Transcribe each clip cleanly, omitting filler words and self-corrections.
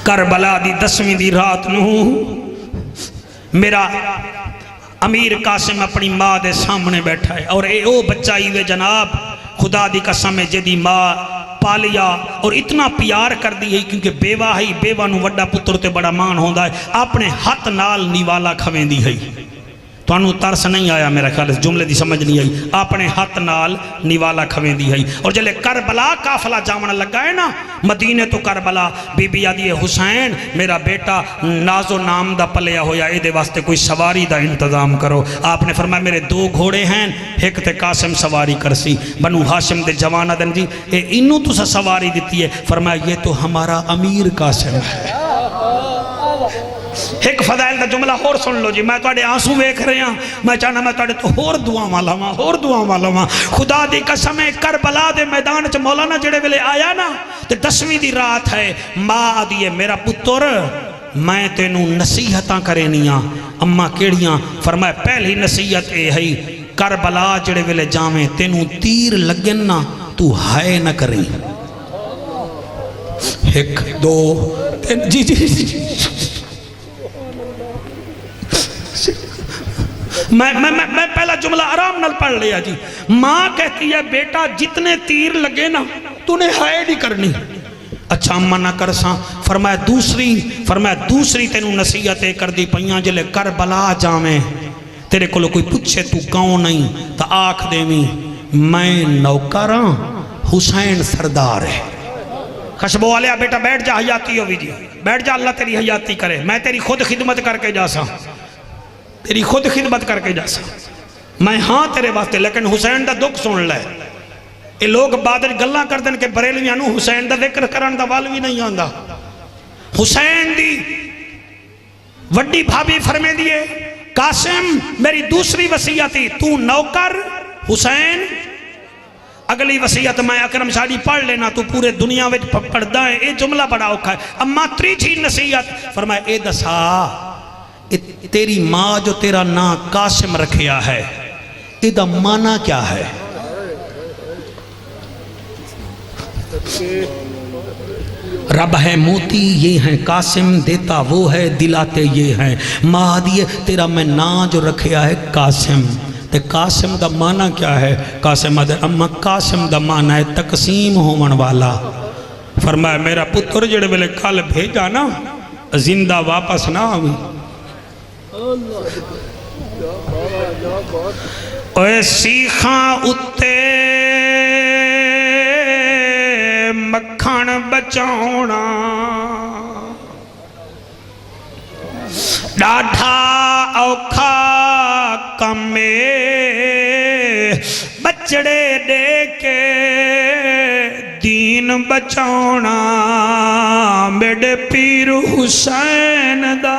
کربلا دی 10ویں دی رات نو میرا امیر قاسم اپنی ماں دے سامنے بیٹھا ہے اور اے او بچہ ہی جناب خدا دی قسم ہے جدی ماں پالیا اور اتنا پیار کر دی ہے کیونکہ بیوہ ہی بیوہ نو وڈا پتر تے بڑا مان ہوندا ہے اپنے ہاتھ نال نیوالا کھویں دی ہے تو انہوں ترس نہیں آیا میرا خیال اس جملے دی سمجھ نہیں آئی اپنے ہاتھ نال نیوالا کھویں دی ہے اور جلے کربلا کافلہ جامنا لگا ہے نا مدینے تو کربلا بی بی آدھی حسین میرا بیٹا نازو نام دا پلیا ہویا اے دے واسطے کوئی سواری دا انتظام کرو آپ نے فرمایا میرے 2 گھوڑے ہیں ایک تے قاسم سواری کرسی بنو ہاشم دے جوانہ دن جی اے انہوں تو سواری دیتی ہے فرمایا یہ تو ہمارا امیر قاسم ہے ایک فضائل دا جملہ اور سن لو جی میں توڑے آنسو ویکھ رہے ہیں میں چاہنا میں توڑے تو اور دعا والا خدا دی قسم کربلا دے میدان چ مولانا جڑے ویلے آیا نا تے 10ویں دی رات ہے ماں دیئے میرا پتر میں تینوں نصیحتاں کرے نیاں اماں کیڑیاں فرمایا پہلی نصیحت اے ہے کربلا جڑے ویلے جاویں تینوں تیر لگن نا تو ہائے نہ کریں 1 2 3 جی میں پہلا جملہ آرام نال پڑھ لیا جی ماں کہتی ہے بیٹا جتنے تیر لگے نا تو نے ہائے نہیں کرنی اچھا اماں نہ کرساں فرمایا دوسری تینوں نصیحتیں کر دی پئیاں جلے کربلا جاویں تیرے کو کوئی پوچھے تو کون نہیں تا آکھ دیویں میں نوکراں حسین سردار ہے خشبو والیا بیٹا بیٹھ جا حیاتی ہوئی جی بیٹھ جا اللہ تیری حیاتی کرے میں تیری خود خدمت کر کے جا سا تیری خود خدمت کر کے جا سا میں ہاں تیرے واسطے لیکن حسین دا دکھ سن لے یہ لوگ بادر گلہ کر دیں کہ بریلویاں نو حسین دا ذکر کرن دا والوی نہیں آندا حسین دی وڈی بھابی فرمے دیئے قاسم میری دوسری وصیتی تو نوکر حسین اگلی وصیت میں اکرم شاہی پڑھ لینا تو پورے دنیا وچ پڑھ دائیں اے جملہ بڑا اوکھا ہے اما تریچھی نصیحت فرمائے اے دسا تیری ماں جو تیرا نام قاسم رکھیا ہے ادھا معنی کیا ہے رب ہے موتی یہ ہیں قاسم دیتا وہ ہے دلاتے یہ ہیں ماں دیئے تیرا میں نام جو رکھیا ہے قاسم تے قاسم دا معنی کیا ہے قاسم دے اما قاسم دا معنی ہے تقسیم ہومن والا فرمایا میرا پتر جڑے بلے کل بھیجا نا زندہ واپس نہ آویں اوے سیخاں اتے مکھن بچاؤنا ڈاڈھا اوکھا کمے بچڑے دے کے دین بچاؤنا میرے پیر حسین دا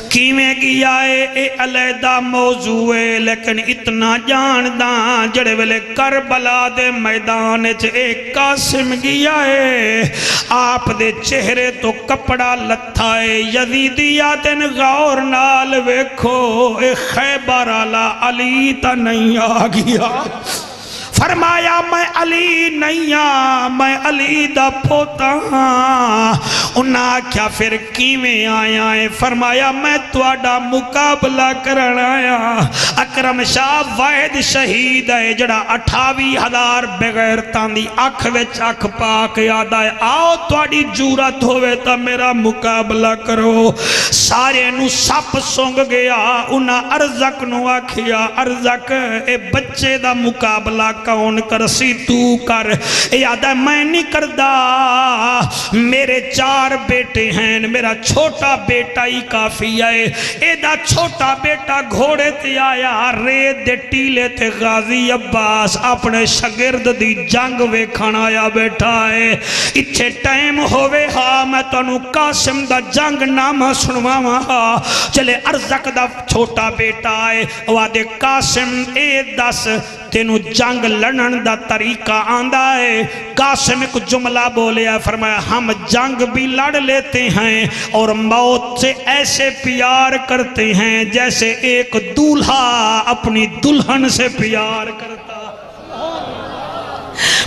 کیویں گیا اے علیحدہ موضوع ہے لیکن اتنا جانداں جڑے ویلے کربلا دے میدان اے قاسم گیا ہے آپ دے چہرے تو کپڑا لتھا ہے یزیدیاتن غور نال ویکھو اے خیبر علی علی تا نہیں آگیا فرمایا میں علی نہیں میں علی دا پوتا انہاں کیا پھر کیویں آیا ہے فرمایا میں تواڈا مقابلہ کرن آیا اکرم شاہ واحد شہید ہے جڑا 28,000 بغیرتاں دی اکھ وچ اکھ پاک یاد آئے آؤ تواڈی جرأت ہوئے تا میرا مقابلہ کرو سارے نو سپ سونگ گیا انہاں ارزق نو آکھیا ارزق اے بچے دا مقابلہ کون کرسی تو کر یاد ہے میں نہیں کردہ میرے 4 بیٹے ہیں میرا چھوٹا بیٹا ہی کافی ہے ایدہ چھوٹا بیٹا گھوڑے تے آیا ریت دے ٹیلے تے غازی عباس اپنے شگرد دی جنگ ویکھن آیا بیٹھا ہے اتھے ٹائم ہوئے ہاں میں تانوں قاسم دا جنگ نامہ سنواواں ہاں چلے ارزق دا چھوٹا بیٹا ہے وعدے قاسم اے دس تینوں جنگ لڑن دا طریقہ آندہ ہے قاسم ایک جملہ بولے ہے فرمایا ہم جنگ بھی لڑ لیتے ہیں اور موت سے ایسے پیار کرتے ہیں جیسے ایک دولہا اپنی دلہن سے پیار کرتا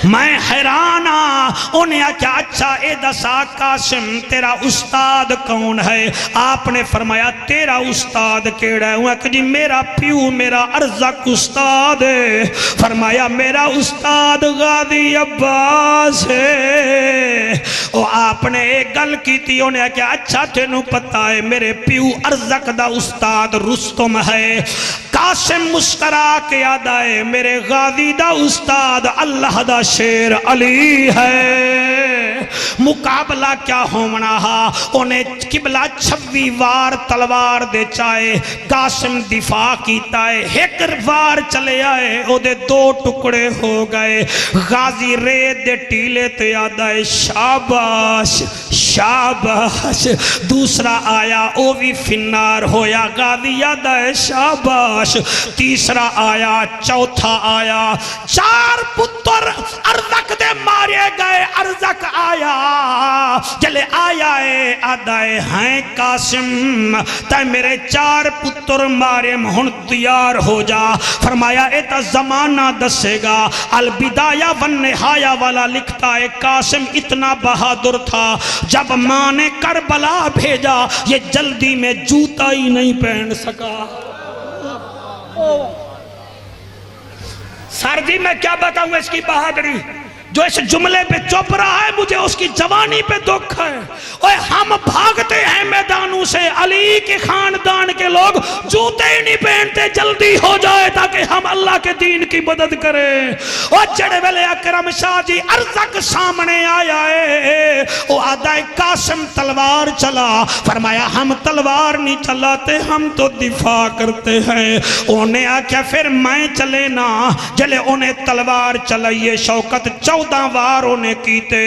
میں حیران ہاں. انہیں کیا اچھا اے دسا قاسم تیرا استاد کون ہے؟ آپ نے فرمایا تیرا استاد کیڑا ہے؟ وہ کہ جی میرا پیو میرا ارزق استاد ہے. فرمایا میرا استاد غازی عباس ہے. او آپ نے ایک گل کی تھی. انہیں کیا اچھا تینوں پتہ ہے میرے پیو ارزق دا استاد رستم ہے. قاسم مسکرا کے یاد آئے میرے غازی دا استاد اللہ دا شیر علی ہے. مقابلہ کیا ہونا ہا؟ انہیں قبلہ 26 وار تلوار دے چائے. قاسم دفاع کیتا ہے. ایک وار چلے آئے او دے 2 ٹکڑے ہو گئے. غازی ریت دے ٹیلے تے یاد آئے شاباش شاباش. دوسرا آیا او بھی فنار ہویا. غازی یاد آئے شاباش. تیسرا آیا چوتھا آیا. 4 پتر ارزق دے مارے گئے. ارزق آیا جلے آیا ہے آدھائے ہیں قاسم تے میرے 4 پتر مارے ہن تیار ہو جا. فرمایا اے تا زمانہ دسے گا. البدایہ والنہایہ والا لکھتا ہے قاسم اتنا بہادر تھا جب ماں نے کربلا بھیجا یہ جلدی میں جوتا ہی نہیں پہن سکا. سر جی میں کیا بتاؤں اس کی بہادری. جو اس جملے پہ چپ رہا ہے مجھے اس کی جوانی پہ دکھ ہے. اوہ ہم بھاگتے ہیں میدانوں سے. علی کے خاندان کے لوگ جوتے ہی نہیں پہنتے جلدی ہو جائے تاکہ ہم اللہ کے دین کی مدد کریں. اور جڑے ویلے اکرم شاہ جی ارزق سامنے آیا ہے وہ آدھائے قاسم تلوار چلا. فرمایا ہم تلوار نہیں چلاتے ہم تو دفاع کرتے ہیں. انہیں آکھیا پھر میں چلے نا. جلے انہیں تلوار چلائیے. شوکت 14 وار انہیں کیتے.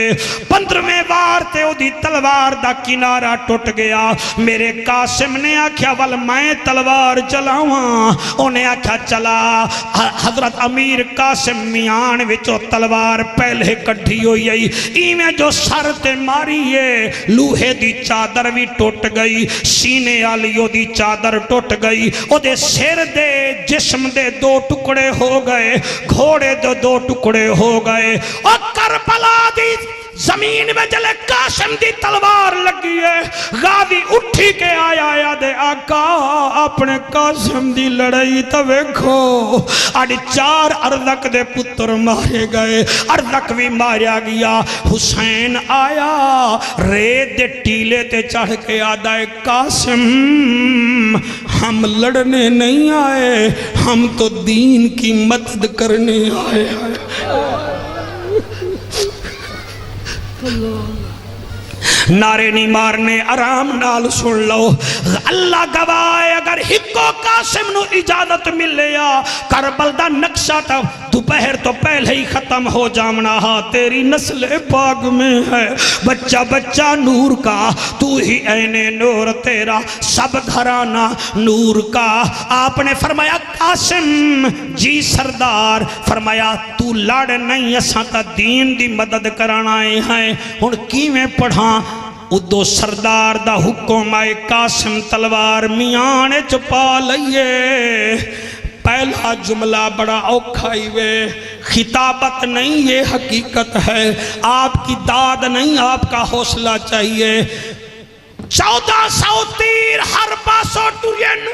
15ویں وار تے او دی تلوار دا کنارہ ٹوٹ گیا. میرے قاسم نے آکھیا ول میں تلوار چلاواں. انہیں آکھیا چلا. حضرت امیر قاسم میان وچو تلوار پہلے کٹھی ہوئی ہے. ایمیں جو سر تے ماری ہے لوہے دی چادر بھی ٹوٹ گئی. سینے آلیوں دی چادر ٹوٹ گئی. او دے سر دے جسم دے 2 ٹکڑے ہو گئے. گھوڑے دے 2 ٹکڑے ہو گئے. اور کربلا دی زمین میں جلے قاسم دی تلوار لگی ہے. غازی اٹھی کے آیا دے آقا اپنے قاسم دی لڑائی تو ویکھو. آڑی 4 ارزق دے پتر مارے گئے. ارزق بھی ماریا گیا. حسین آیا ریت دے ٹیلے تے چڑھ کے آدھائے قاسم ہم لڑنے نہیں آئے ہم تو دین کی مدد کرنے آئے ہیں. نعرے نہیں مارنے آرام نال سن لو. اللہ گواہ اگر ہکو قاسم نو اجازت ملیا کربل دا نقشہ تا دوپہر تو پہلے ہی ختم ہو جامنا. ہاں تیری نسل پاک میں ہے. بچہ بچہ نور کا تو ہی عین نور تیرا سب گھرانہ نور کا. آپ نے فرمایا قاسم جی سردار. فرمایا تو لڑ نہیں اساں تا دین دی مدد کرانا آئے ہیں. ہن کیویں پڑھاں؟ ادو سردار دا حکم آئے قاسم تلوار میاں چپا لئیے. پہلا جملہ بڑا اوکھا ہی وے. خطابت نہیں یہ حقیقت ہے. آپ کی داد نہیں آپ کا حوصلہ چاہیے. 1400 تیر ہر پاسوں ٹرین.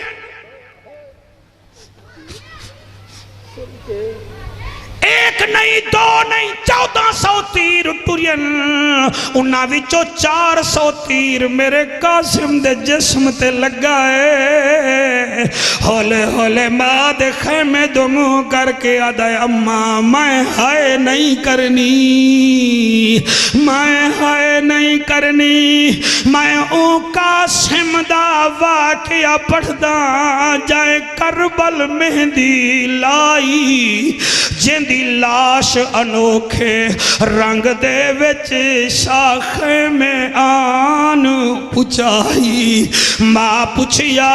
ایک نہیں 2 نہیں 1400 تیر ٹرین. انہاں وچوں 400 تیر میرے قاسم دے جسم تے لگا ہے. ہولے ہولے ماں دے خیمے دو منہ کر کے آدھائے اماں میں ہائے نہیں کرنی میں ہائے نہیں کرنی. میں او قاسم دا واقعہ پڑھدا جائے کربل مہندی لائی. جن دی لاش انوکھے رنگ دے وچ شاخے میں آن پچائی. ماں پچھیا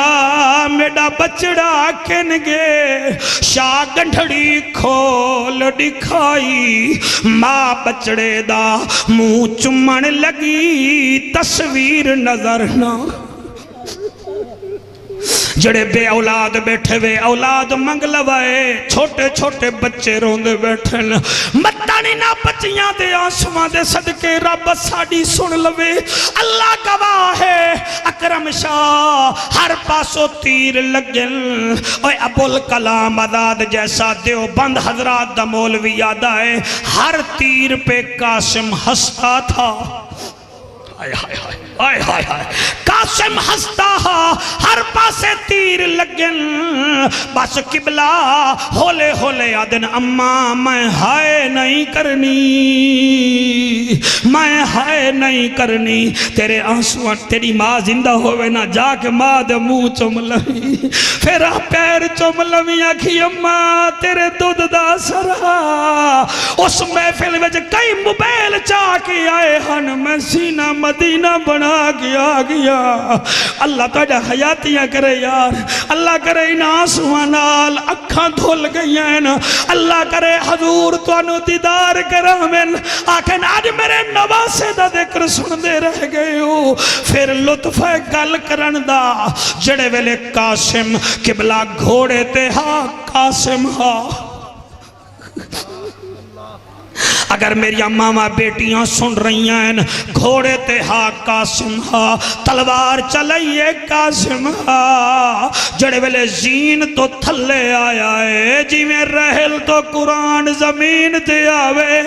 میڈا بچڑا کن گے شاہ گنڈھڑی کھول دکھائی. ماں بچڑے دا منہ چمن لگی تصویر نظر نہ. جڑے بے اولاد بیٹھے وے اولاد منگ لوائے چھوٹے چھوٹے بچے روندے بیٹھے متانی نہ بچیاں دے آنسواں دے صدقے رب ساڑی سن لوے اللہ گواہ ہے اکرم شاہ ہر پاسو تیر لگن اوے ابوالکلام آزاد جیسا دیوبند حضرات دا مولوی یاد آئے ہر تیر پہ قاسم ہنستا تھا آئے آئے آئے آئے آئے آئے قاسم ہستا ہر پاسے تیر لگن بس قبلہ ہولے ہولے آدن اماں میں ہائے نہیں کرنی میں ہائے نہیں کرنی تیرے آنسوان تیری ماں زندہ ہوئے نہ جا کے ماں دے منہ چوم لوی پھر پیر چوم لوی آکھی اماں تیرے دودھ دا سرا اس محفل وچ کئی موبائل چاہ کے آئے ہن میں سینہ مدینہ بنا گیا اللہ تجھا حیاتیاں کرے یار اللہ کرے ان آنسوانال اکھاں دھول گئی ہیں اللہ کرے حضور تو انو دیدار کرامن آکھن آج میرے نواسے دا ذکر سن دے رہ گئے ہو پھر لطف گل کرن دا جڑے ویلے قاسم قبلہ گھوڑے تے ہاں قاسم ہاں اگر میری ماما بیٹیاں سن رہی ہیں گھوڑے تے ہاں قاسم ہاں تلوار چلائیے قاسم ہاں جڑے ویلے زین تو تھلے آیا ہے جی میں رہل تو قرآن زمین تے آوے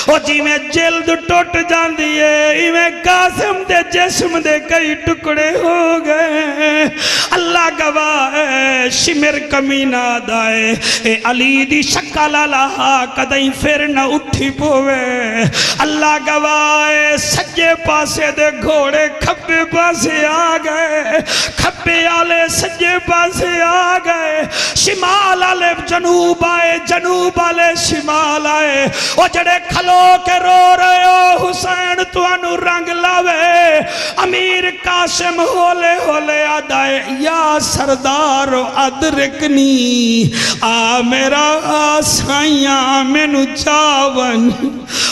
اور جی میں جلد ٹوٹ جان دیئے ہی میں قاسم دے جسم دے کئی ٹکڑے ہو گئے اللہ گواہ ہے شمر کمینہ دائے اے علی دی شکالہ لہا کدیں پھر نہ اٹھی پو اللہ گواہ سجے پاسے دے گھوڑے کھپے پاسے آ گئے کھپے آلے سجے پاسے آ گئے شمال آلے جنوب آئے جنوب آلے شمال آئے او جڑے کھلو کے رو رہے ہو حسین تو انو رنگ لاوے امیر قاسم ہولے ہولے آدائے یا سردار ادرکنی آ میرا آسائیاں مینو چاون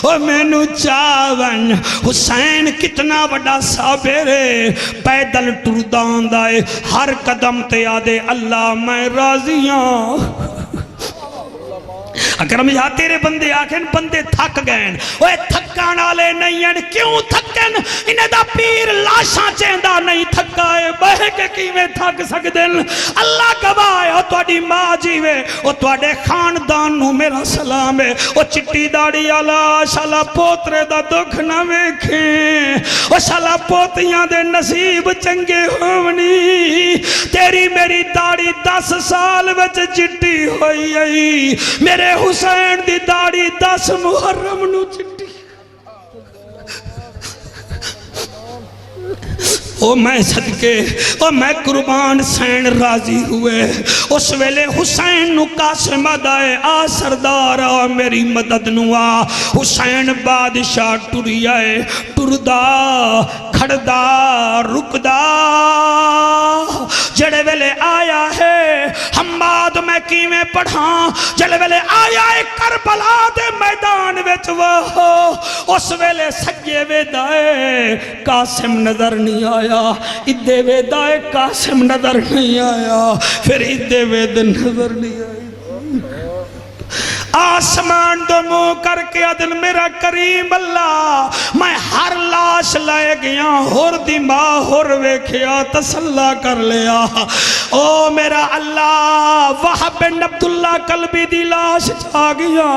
او مینو چاون حسین کتنا بڑا صابر ہے پیدل ٹردان دائے ہر قدم تے آدے اللہ میں راضیاں اگر ہم یہاں تیرے بندے آکھیں بندے تھک گئیں وہ تھکان آلے نہیں ہیں کیوں تھکن انہیں دا پیر لاشاں چیندہ نہیں تھکائے بہے کے کیویں تھک سکدن اللہ گواہ ہے تو اڈی ماں جیوے وہ تو اڈے خاندان نو میرا سلام ہے وہ چٹی داڑی آلا شالا پوترے دا دکھ نہ ویکھیں وہ شالا پوتیاں دے نصیب چنگے ہونی تیری میری داڑی 10 سال وچ چٹی ہوئی آئی میرے حسین دی داڑی 10 محرم نو چٹی او میں صدقے او میں قربان سین راضی ہوئے اس ویلے حسین نو قاسم آدائے آ سردار آ میری مدد نو آ حسین بادشاہ ٹری آئے ٹردہ کھڑدہ رکدہ جڑے ویلے آیا ہے حماد میں کیویں پڑھاں جڑے ویلے آیا ہے کربلا دے میدان وچ وہ اس ویلے سجے ویدائے قاسم نظر نہیں آیا ادھے ویدائے قاسم نظر نہیں آیا پھر ادھے وید نظر نہیں آیا آسمان دو منہ کر کے عدل میرا کریم اللہ میں ہر لاش لائے گیا ہور دی ماں ہور ویکھیا تسلہ کر لیا او میرا اللہ وحب بن عبداللہ قلبی دی لاش جا گیا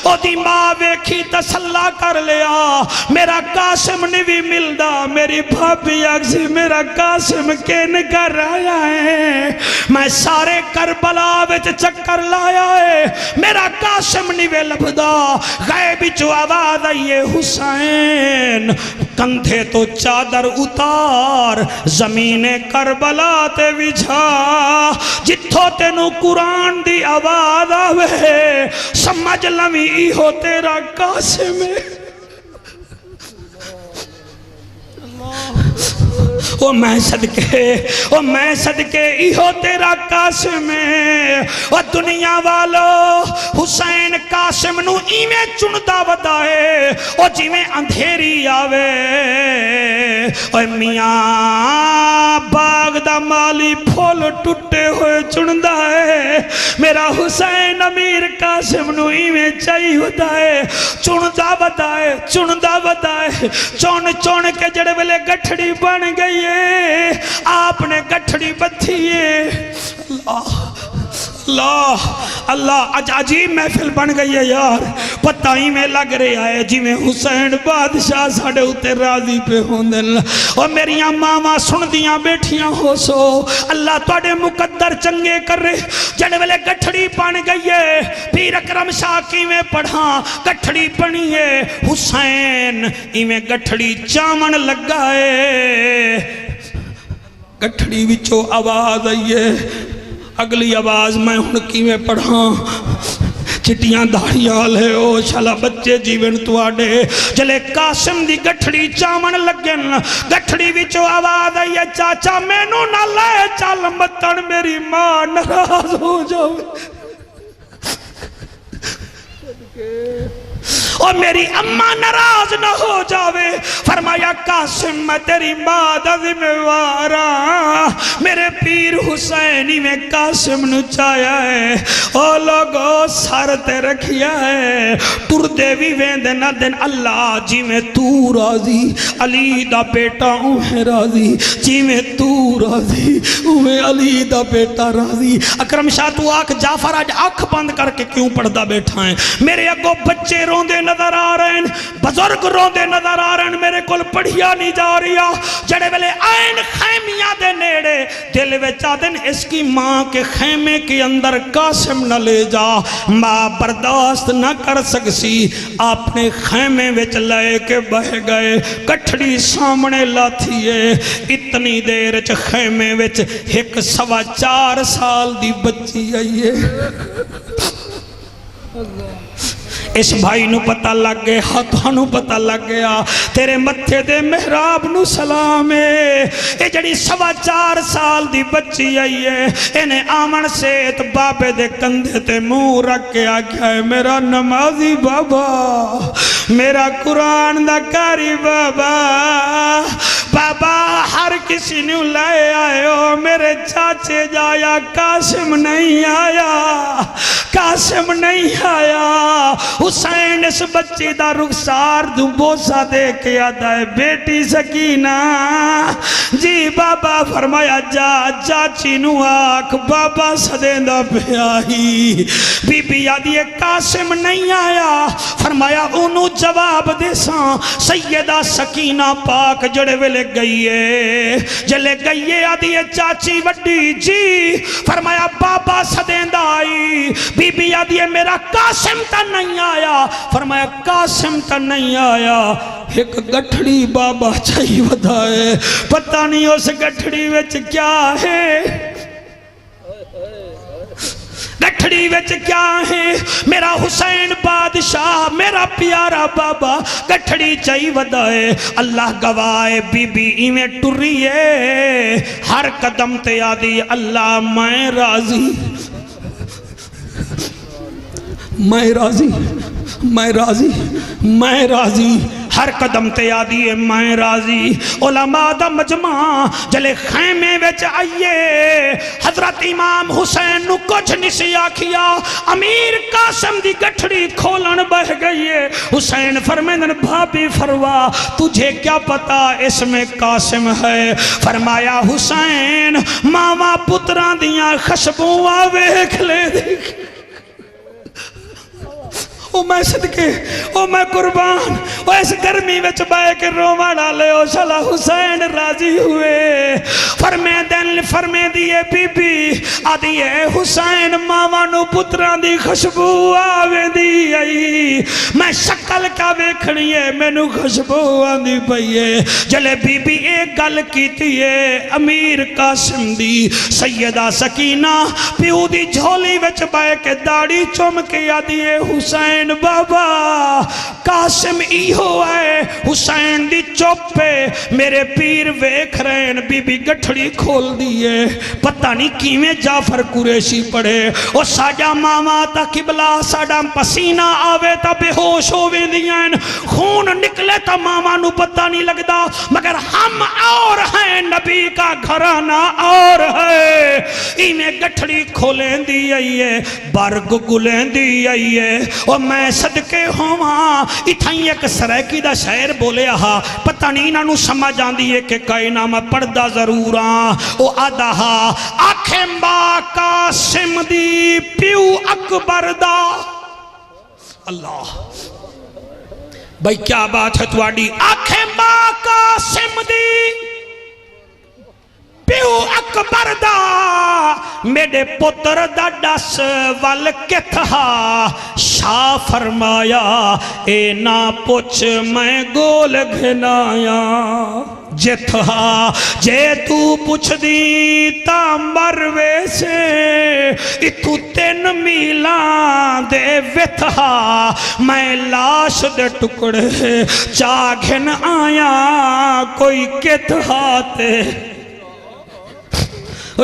او دی ماں ویکھی تسلہ کر لیا میرا قاسم نے بھی ملدا میری بھابی اگزی میرا قاسم کین کر آیا ہے میں سارے کربلا وچ چکر لایا ہے میرا قاسم نیوے لبدا غیبی جو آواز آئیے حسین کندھے تو چادر اتار زمین کربلا تے وجھا جتھو تینو قرآن دی آواز آوے سمجھ لوی ہو تیرا قاسم ہے او میں صدقے ایہو تیرا قاسم ہے او دنیا والو حسین قاسم نو ایویں چندہ ودائے او جیویں اندھیری آوے اوے میاں باغ دا مالی پھول ٹوٹے ہوئے چندا ہے، میرا حسین امیر قاسم نو ایویں چاہی ہوتا ہے، چندا بدائے چون چون کے جڑے ویلے گٹھڑی بن گئی ہے، آپ نے گٹھڑی بتھی ہے۔ اللہ اللہ عجیب محفل بن گئی ہے یار، پتہ ہی میں لگ رہا ہے جی میں حسین بادشاہ ساڑھے ہوتے راضی پہ ہوندن، اور میریاں ماما سن دیاں بیٹھیاں ہو سو، اللہ توڑے مقدر چنگے کر رہے۔ جڑے ویلے گٹھڑی بن گئی ہے، پیر اکرم شاہ کی میں پڑھاں گٹھڑی بنی ہے، حسین ایویں گٹھڑی چامن لگا ہے، گٹھڑی وچو آواز آئی ہے، اگلی آواز میں ہن کی میں پڑھاں، چٹیاں داڑیاں لے او شالا بچے جیون تو آڈے، جلے قاسم دی گٹھڑی چامن لگن، گٹھڑی وچو آواز آئی ہے، چاچا مینوں نہ لے چل متن میری ماں ناراض ہو جاوے، اور میری اماں ناراض نہ ہو جاوے۔ فرمایا قاسم میں تیری ماں دا ذمہ وارا، میرے پیر حسینی میں قاسم نو چایا ہے، او لوگو سر تے رکھیا ہے، ٹردے بھی ویندے نہ دن اللہ جی میں تو راضی، علی دا بیٹا اوہ راضی، جی میں تو راضی اوہ علی دا بیٹا راضی۔ اکرم شاہ تو آکھ جعفر آج آنکھ بند کر کے کیوں پڑھدا بیٹھا ہے؟ میرے اگو بچے روندے نظر آ رہے ہیں، بزرگ روندے نظر آ رہے ہیں، میرے کل پڑھیا نہیں جا رہا۔ جڑے ویلے آئین خیمیاں دے نیڑے دل وچا دن اس کی ماں کے خیمے کے اندر قاسم نہ لے جا، ماں برداشت نہ کر سکسی، آپ نے خیمے وچ لے کے بہ گئے، کٹھڑی سامنے لاتی ہے، اتنی دیر چ خیمے وچ 1.25 سال دی بچی آئی ہے۔ اس بھائی نو پتہ لگ گئے، ہاتھوں نو پتہ لگ گیا، تیرے متھے دے محراب نو سلام ہے، اے جڑی 4.25 سال دی بچی آئی ہے، انہیں آمن سیت بابے دے کندھے تے منہ رکھ کے آگیا ہے، میرا نمازی بابا، میرا قرآن دا کاری بابا، بابا ہر کسی نے لائے آئے ہو، میرے چاچے جایا قاسم نہیں آیا، قاسم نہیں آیا۔ حسین اس بچی دا رخسار دو بوسا دے کے آدھا ہے، بیٹی سکینہ جی بابا، فرمایا جا چاچی نو آکھ بابا صدیندہ پہ آئی، بی بی آدھی قاسم نہیں آیا، فرمایا انہوں جواب دے ساں، سیدہ سکینہ پاک جڑے ویلے گئیے، جلے گئیے آدھی چاچی وڈی جی، فرمایا بابا صدیندہ آئی، بی بی آدھی میرا قاسم تا نہیں آیا، فرمایا قاسم تا نہیں آیا، ایک گٹھڑی بابا چاہی ودا ہے، پتہ نہیں اس گٹھڑی وچ کیا ہے، گٹھڑی وچ کیا ہے، میرا حسین بادشاہ میرا پیارا بابا گٹھڑی چاہی ودا ہے، اللہ گواہ بی بی ایویں ٹری ہے، ہر قدم تے آدھی اللہ میں راضی، میں راضی، میں راضی، میں راضی، ہر قدم تے آدھی ہے میں راضی۔ علماء دا مجمع جلے خیمے وچ آئیے، حضرت امام حسین نو کچھ نسی آکھیا، امیر قاسم دی گٹھڑی کھولن بہ گئیے، حسین فرمیندن بھابی فروا تجھے کیا پتا اس میں قاسم ہے، فرمایا حسین ماما پتران دیاں خشبوں آویکھ لے دیکھ، او میں صدقے، او میں قربان، او اس گرمی وچ بائے کے روما ڈالے، او شالا حسین راضی ہوئے، فرمے دیئے بی بی آدھیے حسین ماما نو پتران دی خشبو آوے دی آئی، میں شکل کا بیکھنی ہے میں نو خشبو آدھی پئیے، جلے بی بی ایک گل کیتی ہے، امیر قاسم دی سیدہ سکینہ پیو دی جھولی وچ بائے کے داڑی چوم کے آدھیے حسین فرمائن بابا قاسم ایہو ہے حسین دی چوپے میرے پیر ویکھ رہن بی بی گٹھڑی کھول دیئے پتہ نہیں کیویں جعفر قریشی پڑھے او ساجا ماما تا قبلہ ساڈا پسینہ آوے تا بے ہوش ہووے دیاں خون نکلے تا ماما نو پتہ نہیں لگدا مگر ہم اور ہیں نبی کا گھرانہ اور ہے ایمیں گٹھڑی کھولیں دی آئیے برگ گلیں دی آئیے اور میں صدقے ہواں اتھائیں ایک سریکی دا شعر بولے آہا پتہ نہیں انہوں سمجھ آن دیئے کہ کائنہ میں پردہ ضروراں او آدھا آنکھیں با قاسم دی پیو اکبر دا اللہ بھئی کیا بات ہے تواڈی آنکھیں با قاسم دی پیو اکبر دا میرے پتر دا ڈس وال کتھا شاہ فرمایا اے نا پوچھ میں گول گھنایا جتھا جے تو پوچھ دی تا مروے سے اتو 3 میلان دے وتھا میں لاش دے ٹکڑے چاگھن آیا کوئی کتھا تے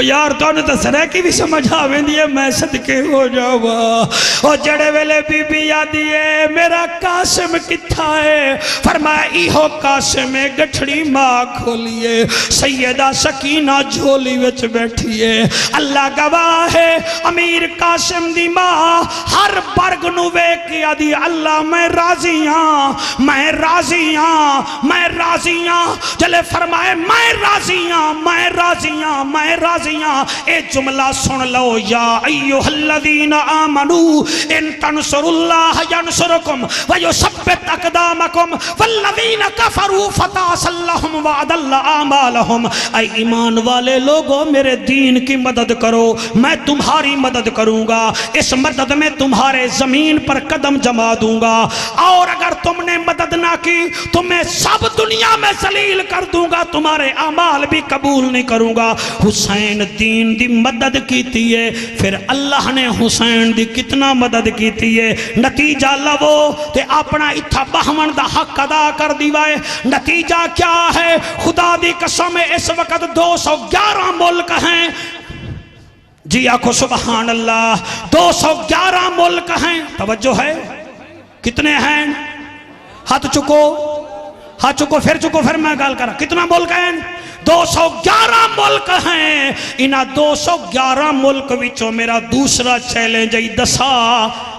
یار تو نے تو سریکی بھی سمجھ آویں دیئے میں صدقے ہو جاوا اور جڑے ویلے بی بی یادیے میرا قاسم کتھا ہے فرمایا ایہو قاسم گٹھڑی ماں کھولیے سیدہ سکینہ جھولی وچ بیٹھیے اللہ گواہ ہے امیر قاسم دی ماں ہر برگ نوے کیا دی اللہ میں راضیاں میں راضیاں میں راضیاں جلے فرمائے میں راضیاں میں راضیاں میں راضیاں اے جملہ سن لو یا ایوہ الذین آمنوا ان تنصر اللہ ینصرکم ویثبت اقدامکم والذین کفروا فتعصل لهم وعدل اعمالهم اے ایمان والے لوگوں میرے دین کی مدد کرو میں تمہاری مدد کروں گا اس مدد میں تمہارے زمین پر قدم جما دوں گا اور اگر تم نے مدد نہ کی تو میں سب دنیا میں ذلیل کر دوں گا تمہارے اعمال بھی قبول نہیں کروں گا حسین دین دی مدد کیتی ہے پھر اللہ نے حسین دی کتنا مدد کیتی ہے نتیجہ لو تے اپنا اتھا بہمن دا حق ادا کر دیوائے نتیجہ کیا ہے خدا دی قسم اس وقت 211 ملک ہیں جی آنکھو سبحان اللہ 211 ملک ہیں توجہ ہے کتنے ہیں ہاتھ چکو پھر میں گال کرا کتنا ملک ہیں 211 ملک ہیں انہا 211 ملک وچوں میرا دوسرا چیلنج ہے دسا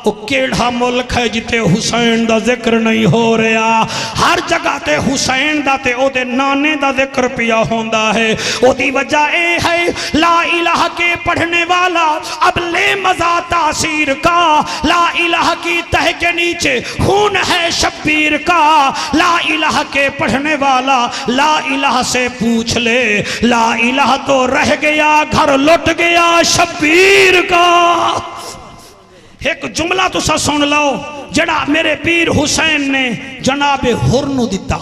وہ کیڑا ملک ہے جتے حسین دا ذکر نہیں ہو رہا ہر جگہ تے حسین دا تے او دے نانے دا ذکر پیا ہوندہ ہے او دی وجہ اے ہے لا الہ کے پڑھنے والا اب لے مزہ تاثیر کا لا الہ کی تہ کے نیچے خون ہے شبیر کا لا الہ کے پڑھنے والا لا الہ سے پوچھ لے لا الہ تو رہ گیا گھر لٹ گیا شبیر کا ایک جملہ تو سا سن لو جڑا میرے پیر حسین نے جناب ہرنو دیتا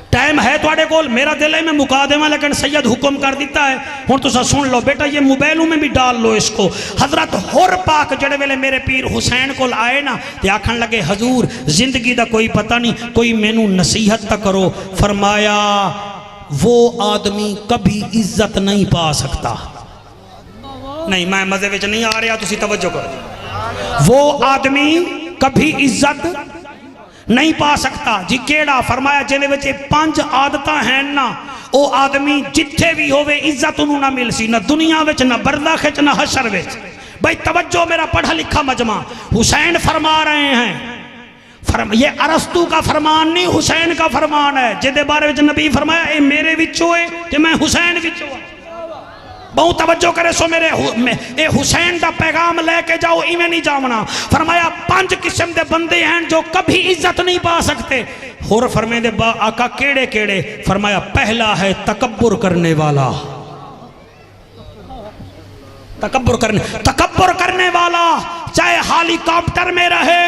ٹائم ہے تو آڑے کول میرا دل ہے میں مکا دے میں لیکن سید حکم کر دیتا ہے ہون تو سا سن لو بیٹا یہ موبائلوں میں بھی ڈال لو اس کو حضرت ہر پاک جڑے ویلے میرے پیر حسین کول آئے نا تے آکھن لگے حضور زندگی دا کوئی پتہ نہیں کوئی مینوں نصیحت تا کرو فرمایا وہ آدمی کبھی عزت نہیں پا سکتا نہیں میں مزے وچ نہیں آ رہا تسی توجہ کرو وہ آدمی کبھی عزت نہیں پا سکتا جی کیڑا فرمایا جنہیں وچے 5 عادتاں ہیں نا او آدمی جتھے بھی ہوئے عزت انہوں نہ مل سی نہ دنیا وچ نہ برزخ وچ نہ حشر وچ بھئی توجہ میرا پڑھا لکھا مجمع حسین فرما رہے ہیں یہ ارسطو کا فرمان نہیں حسین کا فرمان ہے جدے بارے وچ نبی فرمایا اے میرے وچوں ہے کہ میں حسین وچوں بہت توجہ کرے سو میرے اے حسین دا پیغام لے کے جاؤ ایمیں نہیں جاؤنا فرمایا 5 قسم دے بندے ہیں جو کبھی عزت نہیں پا سکتے اور فرمائے دے با آقا کیڑے کیڑے فرمایا پہلا ہے تکبر کرنے والا تکبر کرنے والا چاہے ہالی کاپٹر میں رہے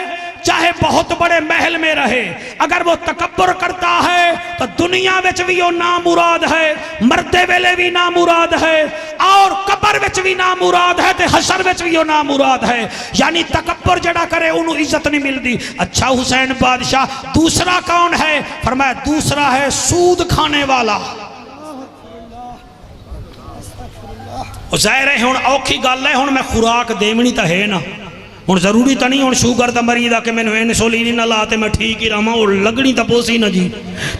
چاہے بہت بڑے محل میں رہے، اگر وہ تکبر کرتا ہے تو دنیا وچ بھی وہ نامراد ہے، مردے ویلے بھی نامراد ہے، اور قبر وچ بھی نامراد ہے، تے حشر وچ بھی وہ نامراد ہے۔ یعنی تکبر جڑا کرے انہوں عزت نہیں ملتی۔ اچھا حسین بادشاہ دوسرا کون ہے؟ فرمایا دوسرا ہے سود کھانے والا۔ ظاہر ہے ہن اوکھی گل ہے، ہن میں خوراک دیونی تا ہے نا، ہن ضروری تا نہیں ہن شوگر دا مریض آ کہ مینوں انسولین نہ لا تے میں ٹھیک ہی رہاں، اور لگنی تا پوسی نہ جی،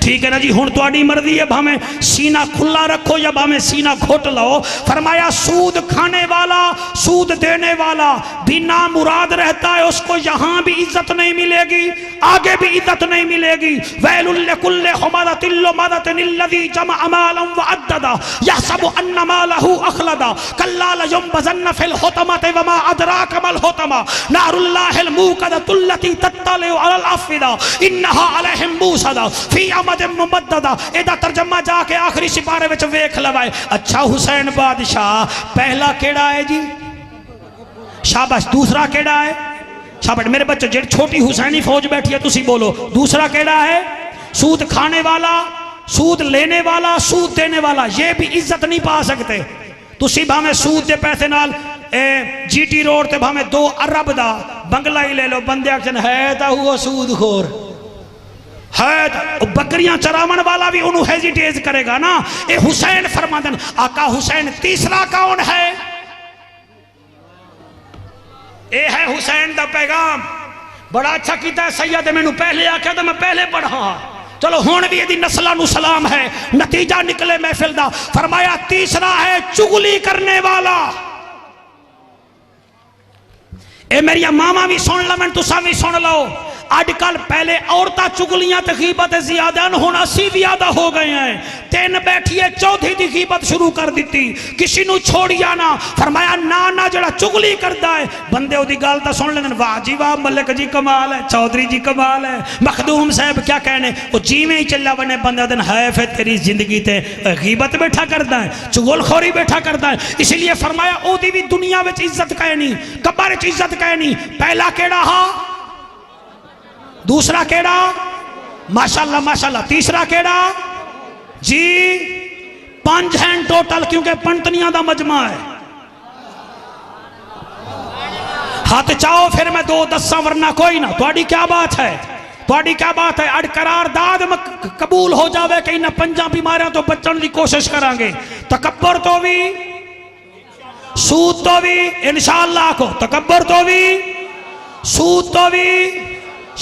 ٹھیک ہے نا جی۔ ہن تہاڈی مرضی ہے، بھاویں سینہ کھلا رکھو یا بھاویں سینہ گھٹ لاؤ۔ فرمایا سود کھانے والا، سود دینے والا بھی نامراد رہتا ہے، اس کو یہاں بھی عزت نہیں ملے گی، آگے بھی عزت نہیں ملے گی۔ ویل لکل ہمزۃ لمزۃ الذی جمع مالا وعددا یحسب ان مالہ اخلدا کلا لینبذن فی الحطمۃ وما ادراک ما الحطمۃ نار اللہ الموقدۃ التی تطلع علی الافئدہ انہا علیہم موصدہ فی امد ممددہ۔ ایدہ ترجمہ جا کے آخری سپارے وچ ویکھ لوائے۔ اچھا حسین بادشاہ پہلا کیڑا ہے جی؟ شاباش۔ دوسرا کیڑا ہے؟ شاباش میرے بچے، جڑ چھوٹی حسینی فوج بیٹھی ہے تسی بولو دوسرا کیڑا ہے؟ سود کھانے والا، سود لینے والا، سود دینے والا، یہ بھی عزت نہیں پا سکتے۔ تسی بھامیں سود دے پیسے نال جی ٹی روڈ تے بھامیں 2 ارب دا بنگلہ ہی لے لو، بندے اکسن ہے تا ہوا سود خور ہے تا بکریاں چراون والا بھی انہوں ہیزیٹیز کرے گا نا۔ اے حسین فرمادن آقا حسین تیسرا کون ہے؟ اے ہے حسین دا پیغام۔ بڑا اچھا کیتا ہے سید میں نو پہلے آکھا تو میں پہلے پڑھا، چلو ہون بھی یہ نسلہ نو سلام ہے، نتیجہ نکلے محفل دا۔ فرمایا تیسرا ہے چگلی کرنے والا۔ اے میری ماما بھی سن لمن تسا بھی سن لو، آج کل پہلے عورتہ چگلیاں تے غیبت زیادہ ہون، اسی زیادہ ہو گئے ہیں۔ 3 بیٹھیے چوتھی دی غیبت شروع کر دیتی، کسی نو چھوڑیا نا۔ فرمایا نانا جڑا چگلی کردا ہے بندے او دی گل تا سن لین، واہ جی واہ ملک جی کمال ہے، چودھری جی کمال ہے، مخدوم صاحب کیا کہنے، وہ جی میں ہی چلا بنے بندہ دن حیف ہے تیری زندگی تے غیبت بیٹھا کردا ہے، چگل خوری بیٹھا کردا ہے۔ اس لیے فرمایا او دی بھی دنیا وچ عزت کہنی، قبر وچ عزت کہنی۔ پہلا کیڑا ہا؟ دوسرا کیڑا؟ ماشاءاللہ ماشاءاللہ۔ تیسرا کیڑا؟ جی 5 ہیں ٹوٹل، کیونکہ پنتنیاں دا مجمع ہے۔ ہاتھ چاہو پھر میں 2 دساں ورنہ کوئی نہ۔ تواڈی کیا بات ہے؟ تواڈی کیا بات ہے؟ اڑ قرار داد قبول ہو جاوے کہ انہاں 5 بیماریاں تو بچن دی کوشش کریں گے۔ تکبر تو بھی، سود تو بھی، انشاءاللہ کو تکبر تو بھی، سود تو بھی،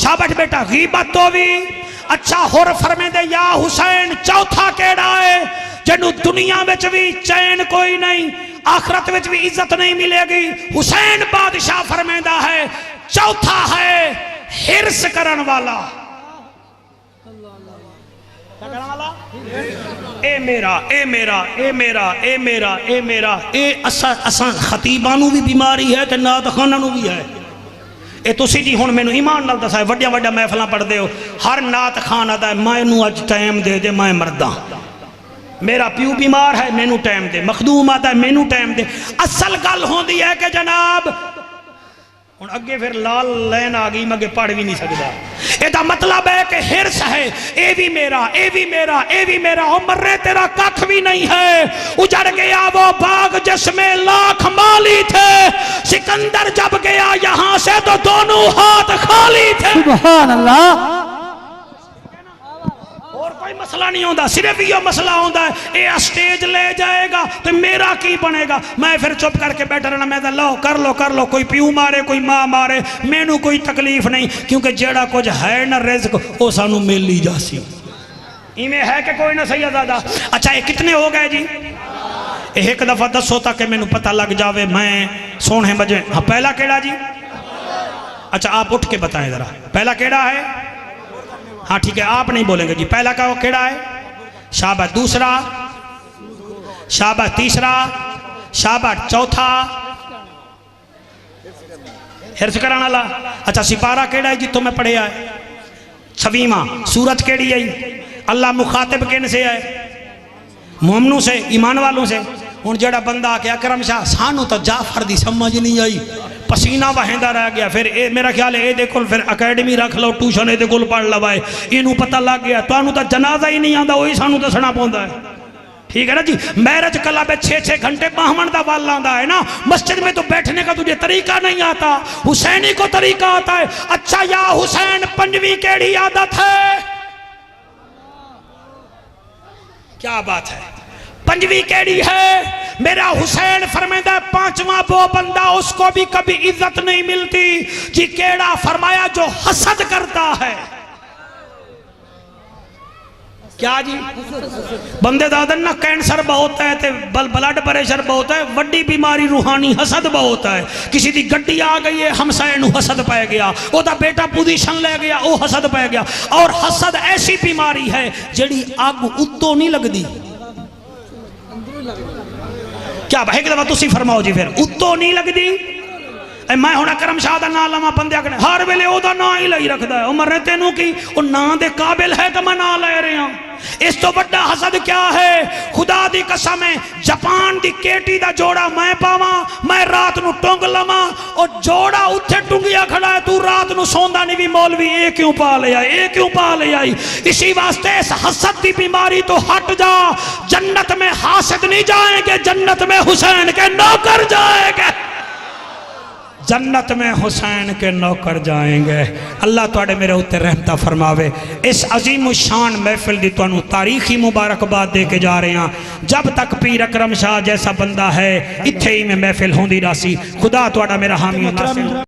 شابٹ بیٹا غیبت تو بھی۔ اچھا ہور فرمے دے یا حسین چوتھا کیڑا ہے جنہوں دنیا وچ بھی چین کوئی نہیں، آخرت وچ بھی عزت نہیں ملے گی؟ حسین بادشاہ فرمے دا ہے چوتھا ہے حرص کرن والا۔ اے میرا اے میرا اے میرا اے میرا اے میرا اے اساں خطیبانوں بھی بیماری ہے تے نات خانانوں بھی ہے۔ اے تسی جی ہن مینوں ایمان نال دسائے وڈیاں وڈیاں محفلاں پڑھ دے ہو، ہر نات خان آتا ہے مینوں اج ٹائم دے دے میں مرداں، میرا پیو بیمار ہے مینوں ٹائم دے، مخدوم آتا ہے مینوں ٹائم دے۔ اصل گل ہوندی ہے کہ جناب ہن اگے پھر لال لین آ گئی، میں اگے پڑھ بھی نہیں سکدا۔ اے دا مطلب ہے کہ حرص ہے، اے بھی میرا اے بھی میرا اے بھی میرا، عمر تیرا ککھ بھی نہیں ہے۔ اجڑ گیا وہ باغ جس میں لاکھ مالی تھے، سکندر جب گیا یہاں سے تو دونوں ہاتھ خالی تھے۔ سبحان اللہ۔ اور کوئی مسئلہ نہیں ہوندہ، صرف یہ مسئلہ ہوندہ ہے اے اسٹیج لے جائے گا تو میرا کی بنے گا؟ میں پھر چپ کر کے بیٹھا رہنا، میں لو کر لو، کوئی پیو مارے کوئی ماں مارے، مینوں کوئی تکلیف نہیں، کیونکہ جیڑا کچھ ہے نا رزق وہ سانوں مل لی جاسی۔ ایمیں ہے کہ کوئی نہ سید دادا؟ اچھا یہ کتنے ہو گئے جی؟ ایک دفعہ دسو تاکہ مینوں پتہ لگ جاوے میں سونے بجے۔ ہاں پہلا کیڑا جی؟ اچھا آپ اٹھ کے بتائیں ذرا پہلا کیڑا ہے؟ ہاں ٹھیک ہے آپ نہیں بولیں گے جی۔ پہلا کا وہ کیڑا ہے؟ شاباش۔ دوسرا؟ شاباش۔ تیسرا؟ شاباش۔ چوتھا؟ حرص کرنا لا۔ اچھا سپارہ کیڑا ہے جی تمہیں پڑھے آئے؟ 26واں۔ سورت کیڑی ہے؟ اللہ مخاطب کن سے ہے؟ مومنوں سے، ایمان والوں سے۔ ہن جڑا بندہ کہ اکرم شاہ سانو تو جعفر دی سمجھ نہیں آئی، پسینہ وہندہ رہ گیا. پھر میرا خیال ہے دے کول پھر اکیڈمی رکھ لو, ٹیوشن دے کول پڑھ لوائے. اینوں پتہ لگ گیا تانوں تا جنازہ ہی نہیں آندا, وہی سانوں دسنا پوندا ہے. ٹھیک ہے نا جی. میرج کلا پہ 6 گھنٹے باہمن دا وال آندا ہے نا. مسجد میں تو بیٹھنے کا تجھے طریقہ نہیں آتا, حسینی کو طریقہ آتا ہے. اچھا یا حسین پنجویں کیڑی عادت ہے؟ کیا بات ہے, پنجویں کیڑی ہے؟ میرا حسین فرمائدہ ہے پانچواں وہ بندہ اس کو بھی کبھی عزت نہیں ملتی جی کیڑا؟ فرمایا جو حسد کرتا ہے. کیا جی؟ بندے دادن نا کینسر بہت ہے تے بلڈ پریشر بہت ہے, وڈی بیماری روحانی حسد بہت ہے. کسی دی گڈی آ گئی ہے ہمسائے نو حسد پہ گیا, او دا بیٹا پوزیشن لے گیا او حسد پہ گیا. اور حسد ایسی بیماری ہے جڑی آگ اتو نہیں لگ دی. کیا بھائی کہ تسی فرماؤ جی, پھر اتو نہیں لگ دی. میں ہونا کرم شاہ دا نا لما بندے آگنے ہر ویلے او دا نا ہی لئی رکھ دا ہے. عمر نے تینوں کی او نا دے قابل ہے کہ میں نا لے رہے ہیں. اس تو بڑا حسد کیا ہے؟ خدا دی قسم ہے جپان دی کیٹی دا جوڑا میں پاواں, میں رات نو ٹونگ لما, اور جوڑا اتھے ٹونگیا کھڑا ہے, تو رات نو سوندا نہیں بھی مولوی اے کیوں پا لے آئی, اے کیوں پا لے آئی. اسی واسطے اس حسد دی بیماری تو ہٹ جا. جنت میں حاسد نہیں جائیں گے, جنت میں حسین کے نوکر جائیں گے. جنت میں حسین کے نوکر جائیں گے. اللہ توڑے میرے ہوتے رحمتہ فرماوے. اس عظیم و شان محفل دی تو تاریخی مبارکباد دے کے جا رہے ہیں. جب تک پیر اکرم شاہ جیسا بندہ ہے اتھے ہی میں محفل ہوندی راسی. خدا توڑا میرا حامی و ناصر.